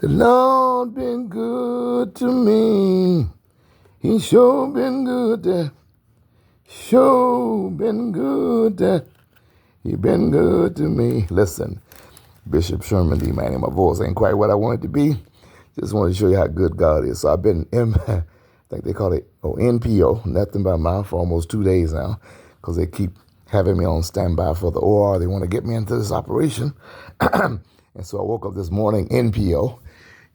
The Lord been good to me. He sure been good to, sure been good to, he been good to me. Listen, Bishop Sherman D.Manning, my voice ain't quite what I want it to be. Just want to show you how good God is. So I've been I think they call it NPO, nothing but mouth, for almost 2 days now, because they keep having me on standby for the OR. They want to get me into this operation. And so I woke up this morning, NPO.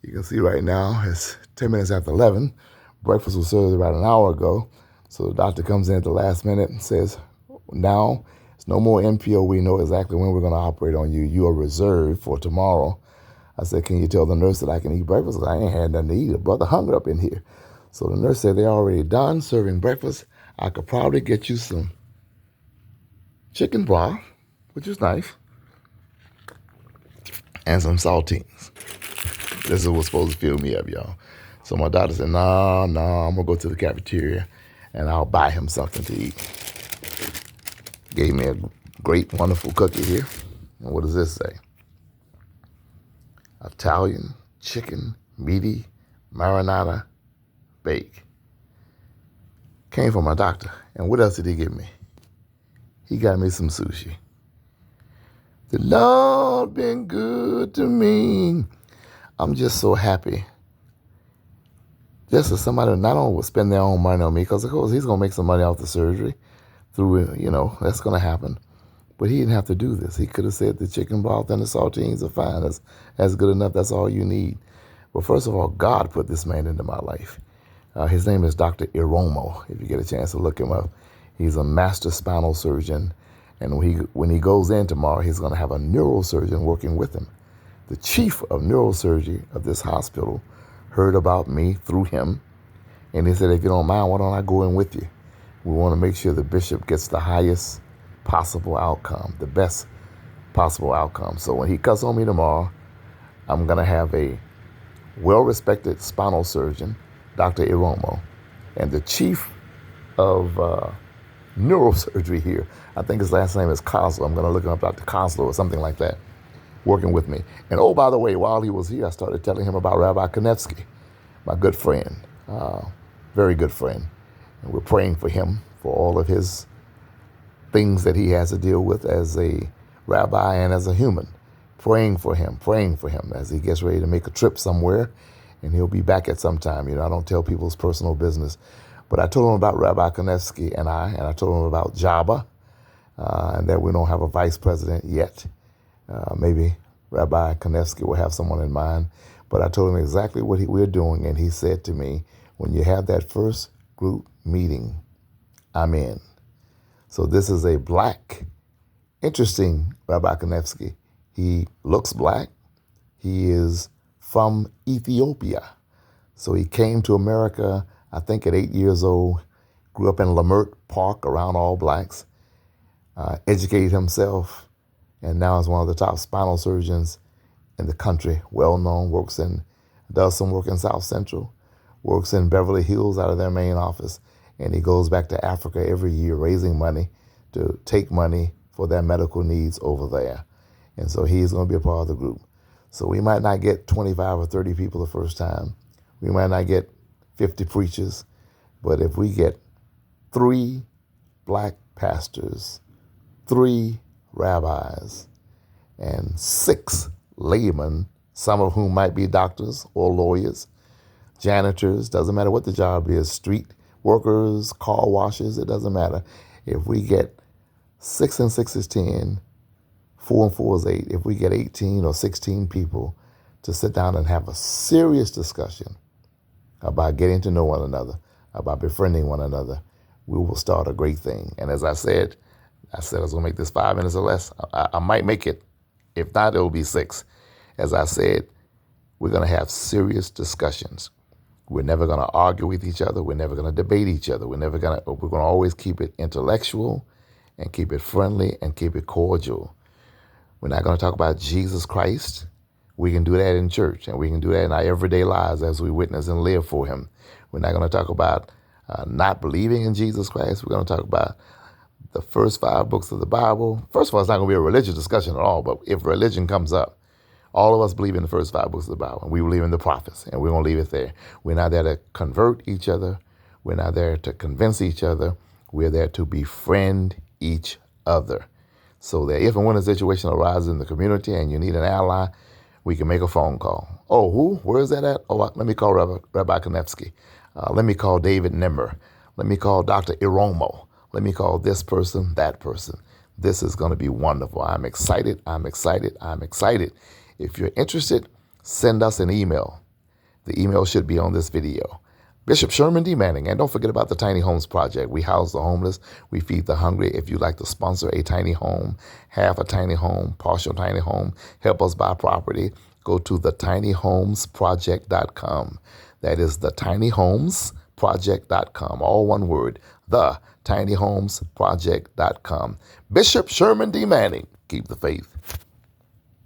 You can see right now it's 10 minutes after 11. Breakfast was served about an hour ago. So the doctor comes in at the last minute and says, now it's no more NPO. We know exactly when we're going to operate on you. You are reserved for tomorrow. I said, can you tell the nurse that I can eat breakfast? I ain't had nothing to eat. A brother hungry up in here. So the nurse said they're already done serving breakfast. I could probably get you some chicken broth, which is nice, and some saltines. This is what's supposed to fill me up, y'all. So my doctor said, no, I'm going to go to the cafeteria and I'll buy him something to eat. Gave me a great, wonderful cookie here. And what does this say? Italian chicken, meaty, marinara, bake. Came from my doctor. And what else did he give me? He got me some sushi. The Lord been good to me. I'm just so happy. Just as somebody not only will spend their own money on me, because of course he's going to make some money off the surgery through, that's going to happen. But he didn't have to do this. He could have said the chicken broth and the saltines are fine. That's good enough. That's all you need. Well, first of all, God put this man into my life. His name is Dr. Iromo, if you get a chance to look him up. He's a master spinal surgeon. And when he goes in tomorrow, he's going to have a neurosurgeon working with him. The chief of neurosurgery of this hospital heard about me through him. And he said, if you don't mind, why don't I go in with you? We want to make sure the bishop gets the highest possible outcome, the best possible outcome. So when he cuts on me tomorrow, I'm going to have a well-respected spinal surgeon, Dr. Iromo, and the chief of neurosurgery here, I think his last name is Kozlo. I'm going to look him up, Dr. Kozlo or something like that, working with me. And oh, by the way, while he was here, I started telling him about Rabbi Konevsky, my good friend, very good friend. And we're praying for him, for all of his things that he has to deal with as a rabbi and as a human. Praying for him as he gets ready to make a trip somewhere, and he'll be back at some time. I don't tell people's personal business. But I told him about Rabbi Konevsky and I told him about Jaba, and that we don't have a vice president yet. Maybe Rabbi Konevsky will have someone in mind. But I told him exactly what we're doing, and he said to me, when you have that first group meeting, I'm in. So this is a black, interesting Rabbi Konevsky. He looks black. He is from Ethiopia. So he came to America, I think at 8 years old, grew up in Lamert Park around all blacks, educated himself, and now is one of the top spinal surgeons in the country, well-known, does some work in South Central, works in Beverly Hills out of their main office, and he goes back to Africa every year raising money to take money for their medical needs over there. And so he's going to be a part of the group. So we might not get 25 or 30 people the first time. We might not get 50 preachers, but if we get 3 black pastors, 3 rabbis, and 6 laymen, some of whom might be doctors or lawyers, janitors, doesn't matter what the job is, street workers, car washers, it doesn't matter. If we get 6 and 6 is 10, 4 and 4 is 8. If we get 18 or 16 people to sit down and have a serious discussion about getting to know one another, about befriending one another, we will start a great thing. And as I said I was going to make this 5 minutes or less. I might make it. If not, it'll be 6. As I said, we're going to have serious discussions. We're never going to argue with each other. We're never going to debate each other. We're going to always keep it intellectual and keep it friendly and keep it cordial. We're not going to talk about Jesus Christ. We can do that in church, and we can do that in our everyday lives as we witness and live for him. We're not going to talk about not believing in Jesus Christ. We're going to talk about the first 5 books of the Bible. First of all, it's not going to be a religious discussion at all, but if religion comes up, All of us believe in the first 5 books of the Bible, and we believe in the prophets, and we're going to leave it there. We're not there to convert each other. We're not there to convince each other. We're there to befriend each other. So that if and when a situation arises in the community and you need an ally, we can make a phone call. Oh, who? Where is that at? Oh, let me call Rabbi Konevsky. Let me call David Nimmer. Let me call Dr. Iromo. Let me call this person, that person. This is going to be wonderful. I'm excited. I'm excited. I'm excited. If you're interested, send us an email. The email should be on this video. Bishop Sherman D.Manning. And don't forget about the Tiny Homes Project. We house the homeless. We feed the hungry. If you'd like to sponsor a tiny home, half a tiny home, partial tiny home, help us buy property, go to thetinyhomesproject.com. That is thetinyhomesproject.com. All one word. Thetinyhomesproject.com. Bishop Sherman D.Manning. Keep the faith.